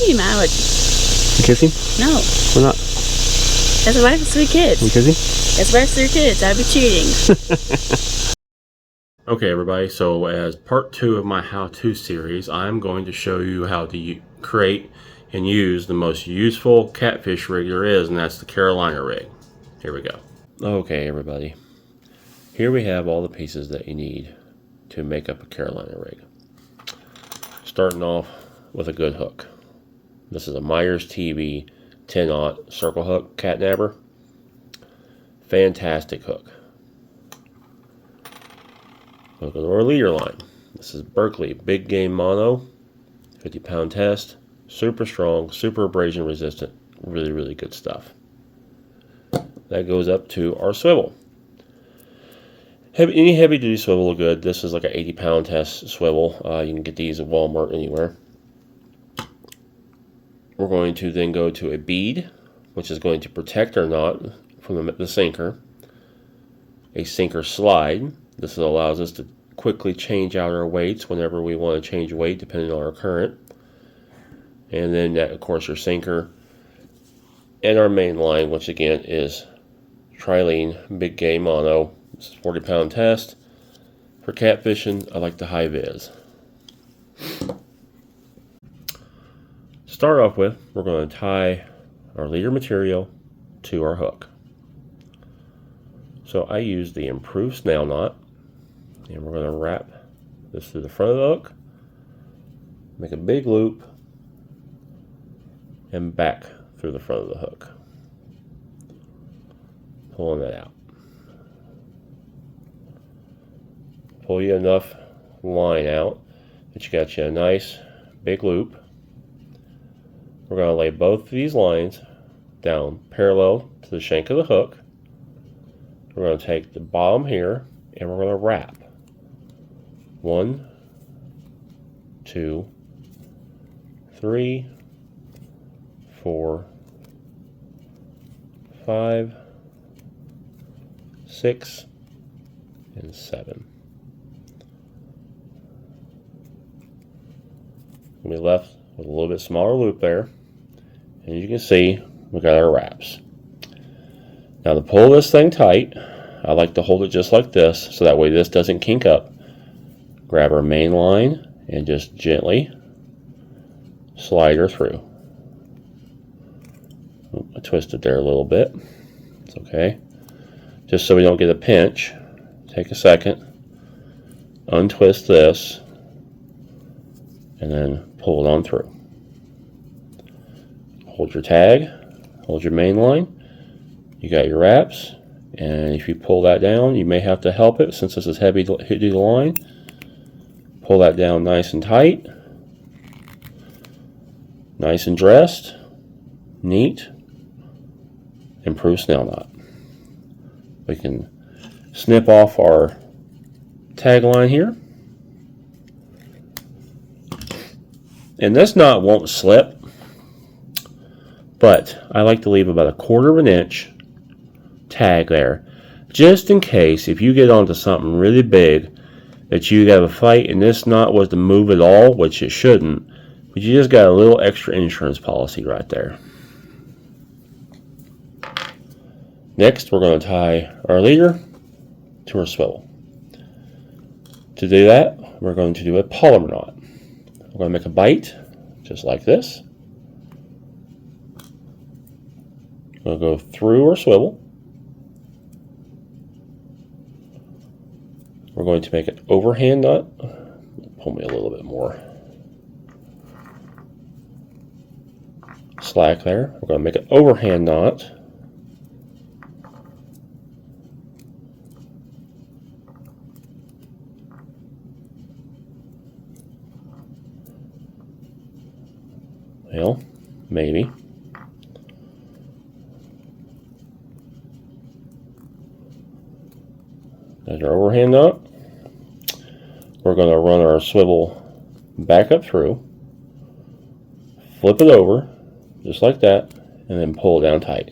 you mad at? You kiss him? No. Why not? That's why it's 3 kids. You kiss him? That's why it's 3 kids. I'd be cheating. Okay, everybody. So as part 2 of my how-to series, I'm going to show you how to create and use the most useful catfish rig there is, and that's the Carolina rig. Here we go. Okay, everybody. Here we have all the pieces that you need to make up a Carolina rig. Starting off with a good hook. This is a Meyers TV 10-aught circle hook cat nabber. Fantastic hook. Look at our leader line. This is Berkley Big Game Mono, 50-pound test. Super strong, super abrasion resistant. Really, really good stuff. That goes up to our swivel. Any heavy duty swivel will good. This is like an 80-pound test swivel. You can get these at Walmart anywhere. We're going to then go to a bead, which is going to protect our knot from the sinker. A sinker slide. This allows us to quickly change out our weights whenever we want to change weight depending on our current. And then, of course, your sinker. And our main line, which again is Trilene Big Game Mono. This is 40-pound test. For catfishing, I like the high vis. Start off with, we're going to tie our leader material to our hook. So I use the improved snail knot, and we're going to wrap this through the front of the hook, make a big loop, and back through the front of the hook. Pulling that out. Pull you enough line out that you got you a nice big loop. We're going to lay both of these lines down parallel to the shank of the hook. We're going to take the bottom here and we're going to wrap. 1, 2, 3, 4, 5, 6, and 7. We'll be left with a little bit smaller loop there. And you can see we got our wraps. Now to pull this thing tight, I like to hold it just like this so that way this doesn't kink up. Grab our main line and just gently slide her through. I twisted there a little bit. It's okay. Just so we don't get a pinch, take a second, untwist this, and then pull it on through. Hold your tag, hold your main line. You got your wraps, and if you pull that down, you may have to help it since this is heavy duty line. Pull that down nice and tight, nice and dressed, neat. Improved snail knot. We can snip off our tag line here. And this knot won't slip, but I like to leave about 1/4 inch tag there, just in case if you get onto something really big that you have a fight and this knot was to move at all, which it shouldn't, but you just got a little extra insurance policy right there. Next, we're going to tie our leader to our swivel. To do that, we're going to do a polymer knot. We're going to make a bite, just like this. We'll go through our swivel. We're going to make an overhand knot. Pull me a little bit more. Slack there. We're going to make an overhand knot. Well, maybe. There's our overhand knot. We're going to run our swivel back up through, flip it over, just like that, and then pull it down tight.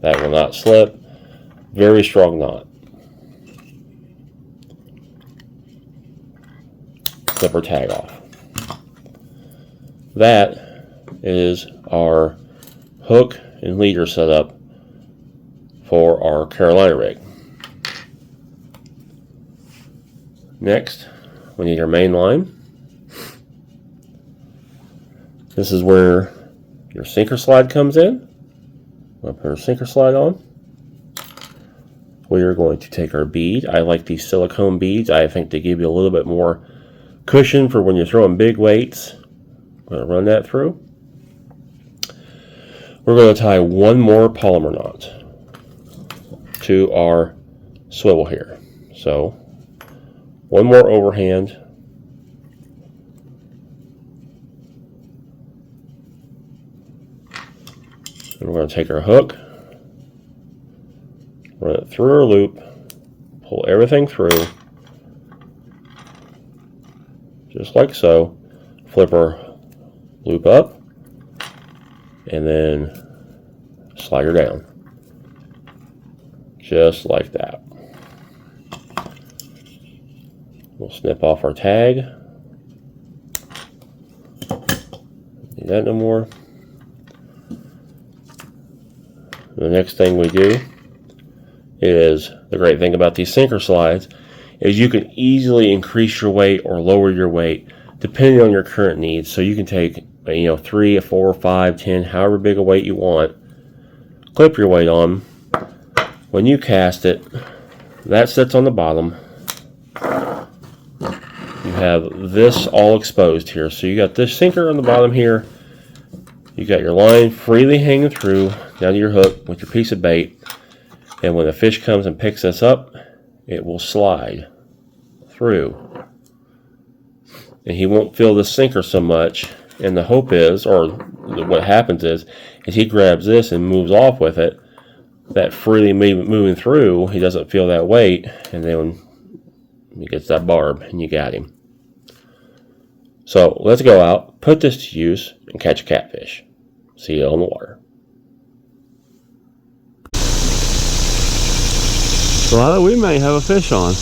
That will not slip. Very strong knot. clip our tag off. That is our hook and leader setup for our Carolina rig. Next, we need our main line. This is where your sinker slide comes in. We'll put our sinker slide on. We are going to take our bead. I like these silicone beads. I think they give you a little bit more cushion for when you're throwing big weights. I'm going to run that through. We're going to tie one more polymer knot to our swivel here. So, one more overhand. And we're going to take our hook, run it through our loop, pull everything through, just like so, flip our loop up, and then slide her down, just like that. We'll snip off our tag. Need that no more. The next thing we do is, the great thing about these sinker slides is you can easily increase your weight or lower your weight depending on your current needs. So you can take 3, 4, 5, 10, however big a weight you want, clip your weight on. When you cast it, that sits on the bottom. You have this all exposed here. So you got this sinker on the bottom here. You got your line freely hanging through down to your hook with your piece of bait. And when the fish comes and picks this up, it will slide through. And he won't feel the sinker so much. And the hope is, or what happens is he grabs this and moves off with it. That freely moving through, he doesn't feel that weight. And then he gets that barb and you got him. So let's go out, put this to use, and catch a catfish. See you on the water. Lilah, we might have a fish on.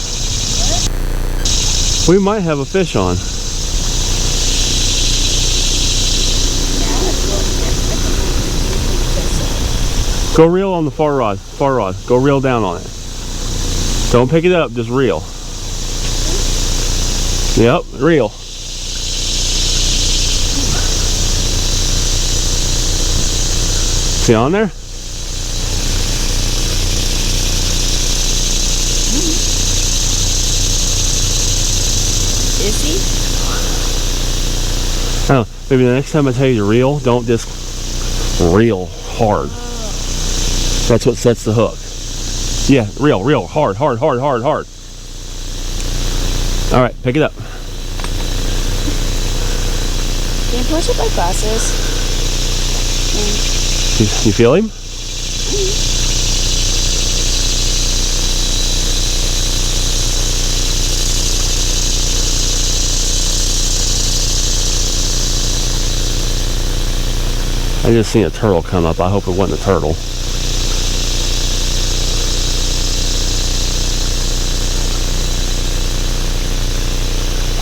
We might have a fish on. Go reel on the far rod. Far rod. Go reel down on it. Don't pick it up, just reel. Yep, reel. See on there? Is he? Oh, maybe the next time I tell you to reel, don't just reel hard. That's what sets the hook. Yeah, reel, hard. All right, pick it up. Can you push it by glasses? You feel him? I just seen a turtle come up. I hope it wasn't a turtle.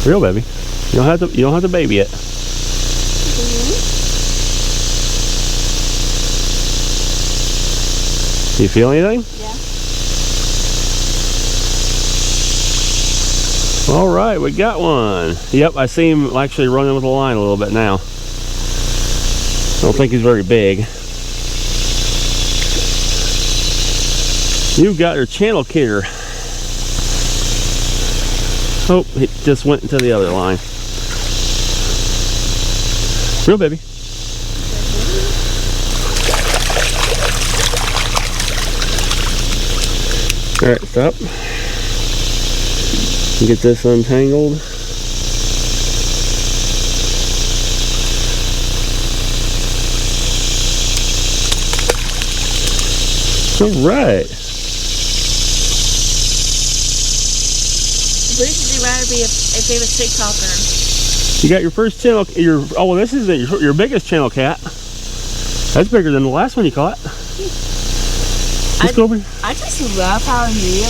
Real baby. You don't have to baby it. Do you feel anything? Yeah. All right, we got one. Yep, I see him actually running with the line a little bit now. I don't think he's very big. You've got your channel killer. Oh, he just went into the other line. Real baby. Alright, stop. Get this untangled. Alright. Would you rather be a famous TikToker? You got your first channel, oh well, this is your biggest channel cat. That's bigger than the last one you caught. Let's go over here. I just love how immediately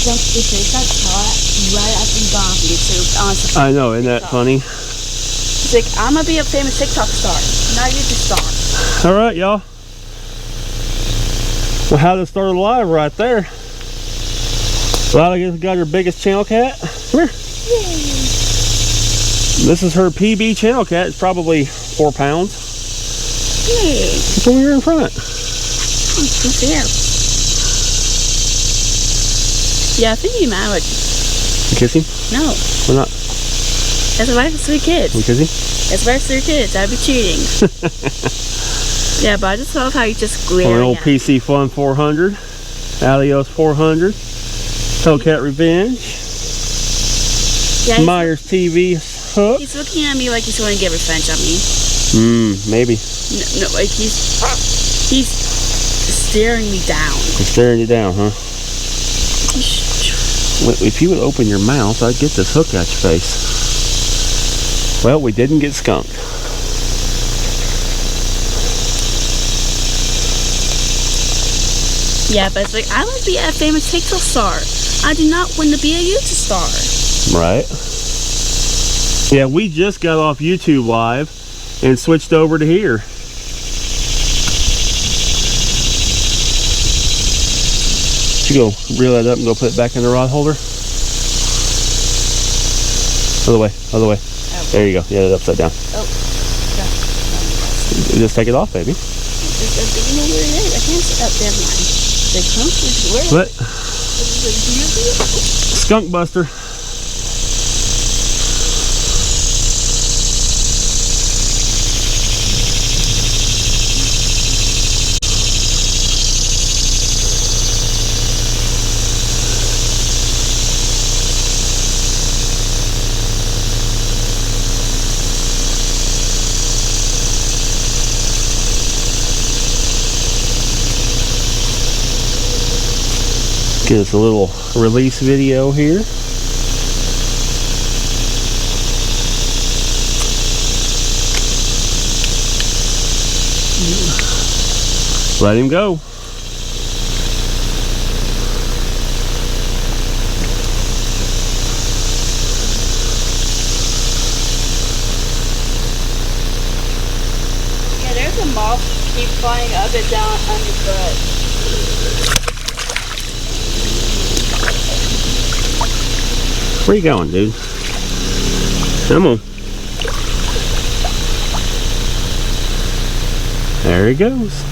the fish got caught right after you got off YouTube. on some. I know, isn't that funny? He's like, I'm gonna be a famous TikTok star, not a YouTube star. All right, y'all. Well, how to start live right there. Lilah got her biggest channel cat. Come here. Yay. This is her PB channel cat. It's probably 4 pounds. Yay. It's over here in front. Who's there? Yeah, I think you might like. You kiss him? No. Why not? That's a wife of 3 kids. You kiss him? That's a wife of 3 kids. I'd be cheating. Yeah, but I just love how you just glare. On an old PC Fun 400. Alios 400. Hellcat Revenge. Yeah, Meyers TV hook. he's looking at me like he's going to get revenge on me. Maybe. No, like he's staring me down. He's staring you down, huh? If you would open your mouth, I'd get this hook out your face. Well, we didn't get skunked. Yeah, but it's like, I want to be a famous TikTok star. I do not want to be a YouTube star. Right. Yeah, we just got off YouTube Live and switched over to here. You go reel that up and go put it back in the rod holder. Other way, other way. Oh. There you go. Yeah, it's upside down. Oh, yeah. Just take it off, baby. You know where it is? I can't see. Oh, never mind. Like, huh? Where? What? Skunk buster. Get us a little release video here. Let him go. Yeah, there's a moth keep flying up and down underfoot. Where you going, dude? Come on. There he goes.